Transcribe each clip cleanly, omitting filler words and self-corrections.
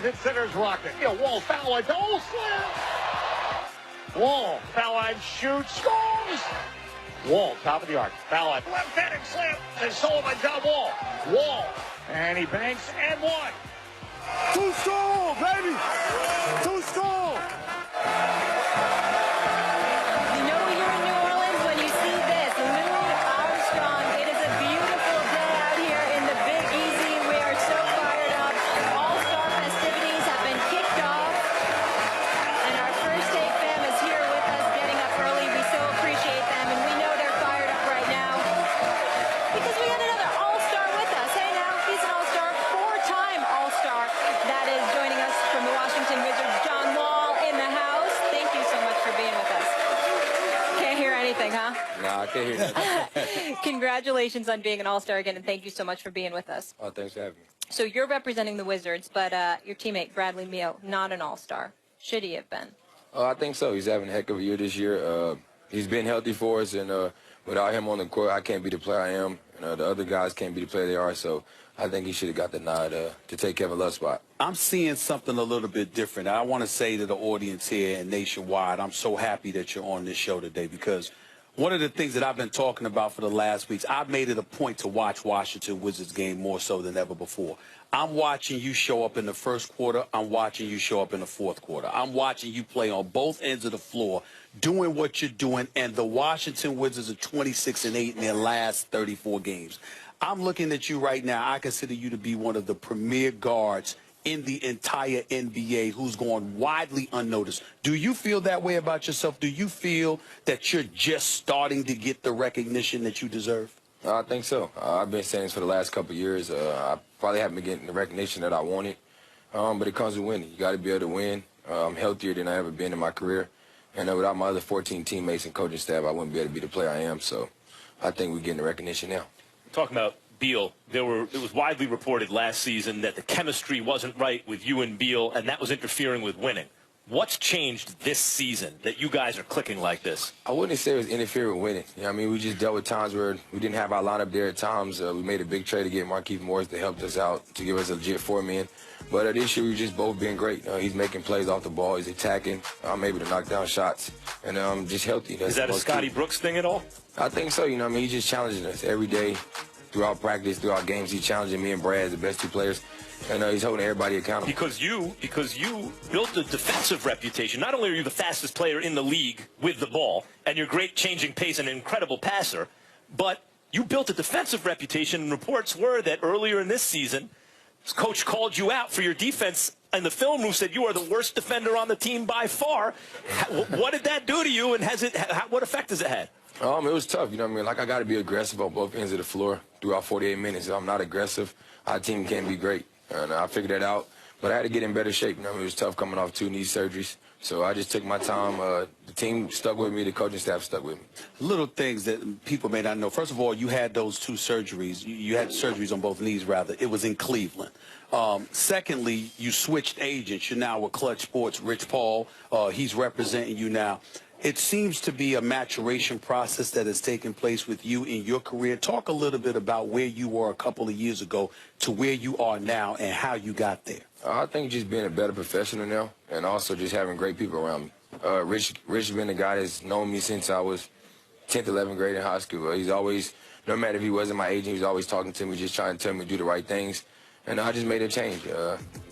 as it centers rocket. Wall, foul line, double slam. Wall, foul line, shoots, scores. Wall, top of the arc, foul line, left-handed slam, and solo by John Wall. Wall, and he banks and one. Too strong, baby. Too strong. You know you're in New Orleans when you see this. Louis Armstrong. It is a beautiful day out here in the Big Easy. We are so fired up. All-Star festivities have been kicked off. And our First Take fam is here with us, getting up early. We so appreciate them, and we know they're fired up right now because we had another All-Star with us. Hey, now, he's an All-Star, four-time All-Star. That is joining us from the Washington Wizards, John Wall in the house. Thank you so much for being with us. Can't hear anything, huh? Nah, I can't hear nothing. Congratulations on being an All-Star again, and thank you so much for being with us. Oh, thanks for having me. So you're representing the Wizards, but your teammate, Bradley Beal, not an All-Star. Should he have been? Oh, I think so. He's having a heck of a year this year. He's been healthy for us, and without him on the court, I can't be the player I am. The other guys can't be the player they are, so I think he should have got the nod to take Kevin Love's spot. I'm seeing something a little bit different. I want to say to the audience here and nationwide, I'm so happy that you're on this show today because one of the things that I've been talking about for the last weeks, I've made it a point to watch Washington Wizards game more so than ever before. I'm watching you show up in the first quarter. I'm watching you show up in the fourth quarter. I'm watching you play on both ends of the floor, doing what you're doing, and the Washington Wizards are 26-8 in their last 34 games. I'm looking at you right now. I consider you to be one of the premier guards in the entire NBA who's gone widely unnoticed. Do you feel that way about yourself? Do you feel that you're just starting to get the recognition that you deserve? I think so. I've been saying this for the last couple of years. I probably haven't been getting the recognition that I wanted, but it comes with winning. You got to be able to win. I'm healthier than I ever been in my career, and without my other 14 teammates and coaching staff, I wouldn't be able to be the player I am. So I think we're getting the recognition now. Talking about Beal, it was widely reported last season that the chemistry wasn't right with you and Beal, and that was interfering with winning. What's changed this season that you guys are clicking like this? I wouldn't say it was interfering with winning. You know what I mean, we just dealt with times where we didn't have our lineup there at times. We made a big trade to get Markieff Morris that helped us out to give us a legit four-man. But this year, we've just both been great. He's making plays off the ball. He's attacking. I'm able to knock down shots. And I'm just healthy. Is that a Scotty Brooks thing at all? I think so. You know what I mean? He's just challenging us every day. Throughout practice, throughout games, he's challenging me and Brad as the best two players. And he's holding everybody accountable. Because you built a defensive reputation. Not only are you the fastest player in the league with the ball, and you're great changing pace and an incredible passer, but you built a defensive reputation, and reports were that earlier in this season, his coach called you out for your defense, and the film room said you are the worst defender on the team by far. What did that do to you, and what effect has it had? It was tough, you know what I mean? Like, I got to be aggressive on both ends of the floor throughout 48 minutes. If I'm not aggressive, our team can't be great. And I figured that out. But I had to get in better shape. You know, it was tough coming off 2 knee surgeries. So I just took my time. The team stuck with me. The coaching staff stuck with me. Little things that people may not know. First of all, you had those 2 surgeries. You had surgeries on both knees, rather. It was in Cleveland. Secondly, you switched agents. You're now with Clutch Sports. Rich Paul, he's representing you now. It seems to be a maturation process that has taken place with you in your career. Talk a little bit about where you were a couple of years ago to where you are now and how you got there. I think just being a better professional now and also just having great people around me. Rich has been a guy that's known me since I was 10th, 11th grade in high school. He's always, no matter if he wasn't my agent, he was always talking to me, just trying to tell me to do the right things. And I just made a change.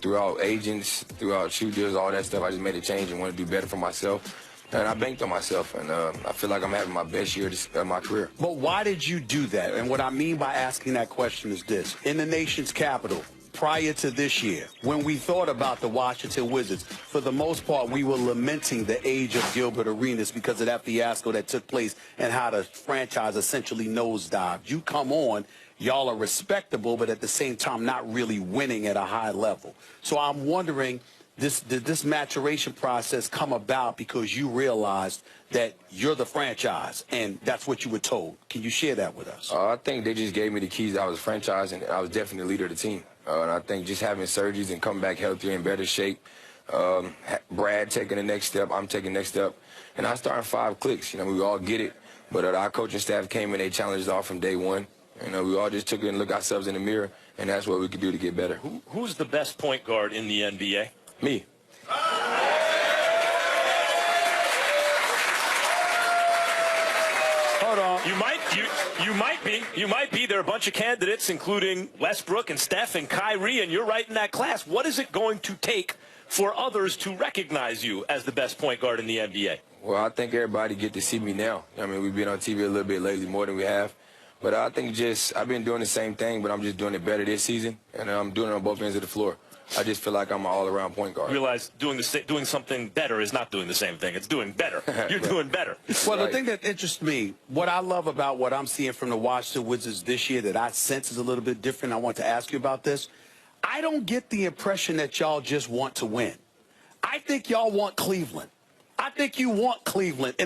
Throughout agents, throughout shoe deals, all that stuff, I just made a change and wanted to do better for myself. And I banked on myself, and I feel like I'm having my best year of my career. But why did you do that? And what I mean by asking that question is this. In the nation's capital, prior to this year, when we thought about the Washington Wizards, for the most part, we were lamenting the age of Gilbert Arenas because of that fiasco that took place and how the franchise essentially nosedived. You come on, y'all are respectable, but at the same time not really winning at a high level. So I'm wondering, did this maturation process come about because you realized that you're the franchise and that's what you were told? Can you share that with us? I think they just gave me the keys. I was a franchise, and I was definitely the leader of the team. And I think just having surgeries and coming back healthier and better shape, Brad taking the next step, I'm taking the next step, and I started 5 clicks. You know, we all get it. But our coaching staff came and they challenged us all from day one. You know, we all just took it and looked ourselves in the mirror, and that's what we could do to get better. Who's the best point guard in the NBA? Me. Hold on. You might be. There are a bunch of candidates, including Westbrook and Steph and Kyrie, and you're right in that class. What is it going to take for others to recognize you as the best point guard in the NBA? Well, I think everybody get to see me now. I mean, we've been on TV a little bit lately, more than we have. But I think I've been doing the same thing, but I'm just doing it better this season, and I'm doing it on both ends of the floor. I just feel like I'm an all-around point guard. Realize doing something better is not doing the same thing. It's doing better. You're doing better. Well, Right. the thing that interests me, what I love about what I'm seeing from the Washington Wizards this year that I sense is a little bit different, I want to ask you about this. I don't get the impression that y'all just want to win. I think y'all want Cleveland. I think you want Cleveland.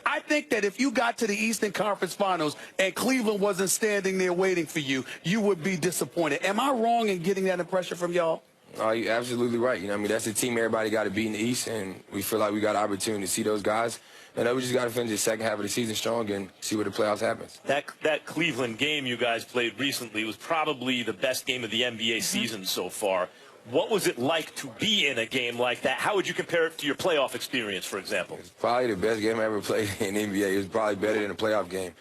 I think that if you got to the Eastern Conference Finals and Cleveland wasn't standing there waiting for you, you would be disappointed. Am I wrong in getting that impression from y'all? Oh, you're absolutely right. You know, I mean, that's the team everybody got to beat in the East, and we feel like we got an opportunity to see those guys. And we just got to finish the second half of the season strong and see where the playoffs happens. That Cleveland game you guys played recently was probably the best game of the NBA season so far. What was it like to be in a game like that? How would you compare it to your playoff experience, for example? It's probably the best game I ever played in the NBA. It was probably better than a playoff game.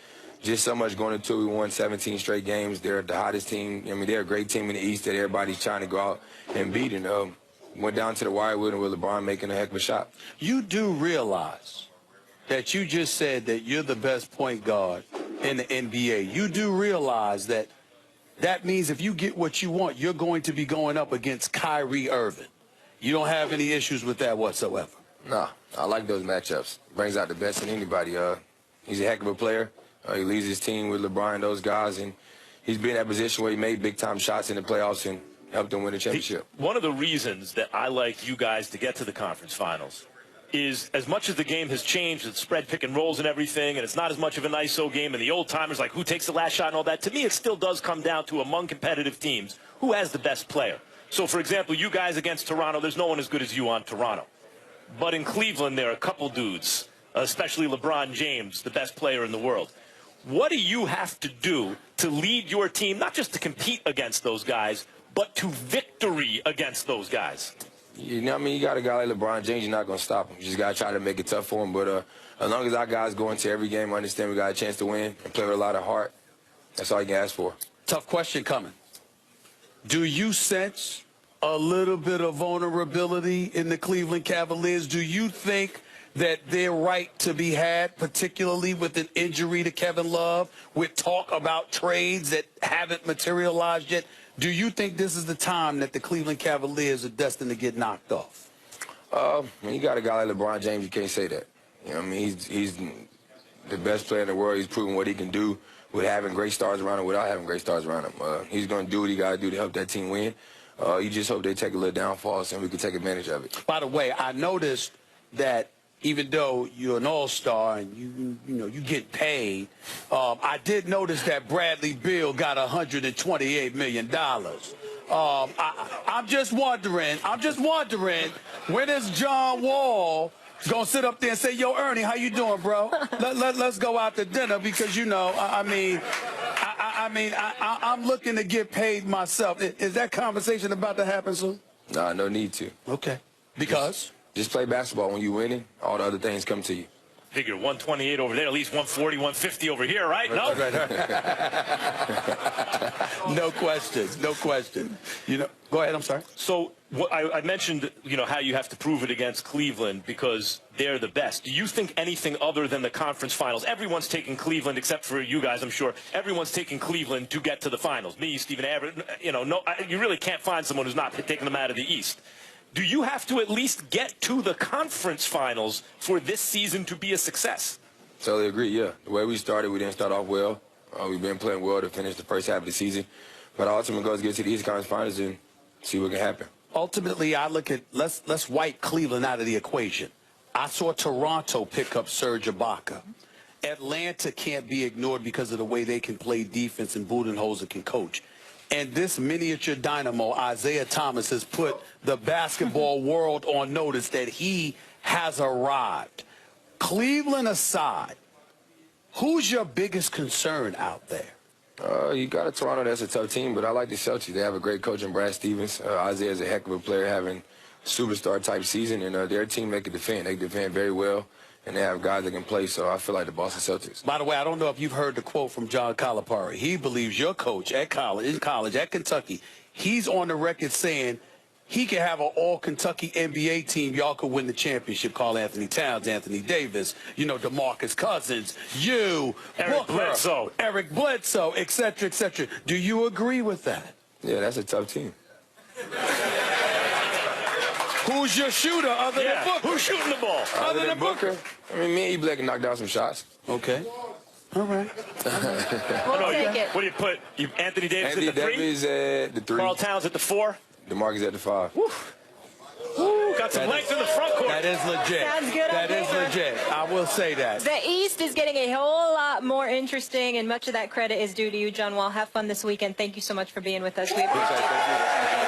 Just so much going into it. We won 17 straight games. They're the hottest team. I mean, they're a great team in the East that everybody's trying to go out and beat. And went down to the wire with LeBron making a heck of a shot. You do realize that you just said that you're the best point guard in the NBA. You do realize that that means if you get what you want, you're going to be going up against Kyrie Irving. You don't have any issues with that whatsoever. Nah, I like those matchups. Brings out the best in anybody. He's a heck of a player. He leads his team with LeBron and those guys, and he's been in that position where he made big-time shots in the playoffs and helped them win the championship. One of the reasons that I like you guys to get to the conference finals is as much as the game has changed, it's spread pick and rolls and everything, and it's not as much of an ISO game, and the old-timers, like who takes the last shot and all that, to me it still does come down to, among competitive teams, who has the best player. So, for example, you guys against Toronto, there's no one as good as you on Toronto. But in Cleveland, there are a couple dudes, especially LeBron James, the best player in the world. What do you have to do to lead your team, not just to compete against those guys, but to victory against those guys? You know what I mean? You got a guy like LeBron James, you're not going to stop him. You just got to try to make it tough for him. But as long as our guys go into every game, understand we got a chance to win and play with a lot of heart, that's all you can ask for. Tough question coming. Do you sense a little bit of vulnerability in the Cleveland Cavaliers? Do you think that they're right to be had, particularly with an injury to Kevin Love, with talk about trades that haven't materialized yet? Do you think this is the time that the Cleveland Cavaliers are destined to get knocked off? When you got a guy like LeBron James, you can't say that. You know what I mean? He's the best player in the world. He's proven what he can do with having great stars around him, without having great stars around him. He's going to do what he got to do to help that team win. You just hope they take a little downfall so we can take advantage of it. By the way, I noticed that even though you're an all-star and you get paid, I did notice that Bradley Beal got $128 million. I'm just wondering, when is John Wall gonna sit up there and say, "Yo, Ernie, how you doing, bro? Let's go out to dinner," because I'm looking to get paid myself. Is that conversation about to happen soon? Nah, no need to. Okay. Because? Just play basketball. When you're winning, all the other things come to you. Figure 128 over there, at least 140, 150 over here, right? No? Right. No question. No question. Go ahead, I'm sorry. So I mentioned, how you have to prove it against Cleveland because they're the best. Do you think anything other than the conference finals? Everyone's taking Cleveland, except for you guys, I'm sure. Everyone's taking Cleveland to get to the finals. Me, Stephen Abbott, you really can't find someone who's not taking them out of the East. Do you have to at least get to the conference finals for this season to be a success? Totally agree, yeah. The way we started, we didn't start off well. We've been playing well to finish the first half of the season. But our ultimate goal is to get to the East Conference Finals and see what can happen. Ultimately, I look at, let's wipe Cleveland out of the equation. I saw Toronto pick up Serge Ibaka. Atlanta can't be ignored because of the way they can play defense and Budenholzer can coach. And this miniature dynamo, Isaiah Thomas, has put the basketball world on notice that he has arrived. Cleveland aside, who's your biggest concern out there? You got a Toronto that's a tough team, but I like the Celtics. They have a great coach in Brad Stevens. Isaiah's a heck of a player, having superstar-type season, and their team, they can defend. They defend very well, and they have guys that can play, so I feel like the Boston Celtics. By the way, I don't know if you've heard the quote from John Calipari. He believes your coach in college at Kentucky, he's on the record saying he could have an all-Kentucky NBA team. Y'all could win the championship. Carl Anthony Towns, Anthony Davis, DeMarcus Cousins, Eric Bledsoe, et cetera, et cetera. Do you agree with that? Yeah, that's a tough team. Who's your shooter other than Booker? Who's shooting the ball? Other than Booker? I mean, me and E-Black can knock down some shots. Okay. All right. We'll take it. What do you put? Anthony Davis Anthony at the 3? Davis at the 3. Carl Towns at the 4? DeMarcus at the 5. Woo, got some length in the front court. That is legit. Sounds good. That is legit. I will say that. The East is getting a whole lot more interesting, and much of that credit is due to you, John Wall. Have fun this weekend. Thank you so much for being with us. We appreciate it.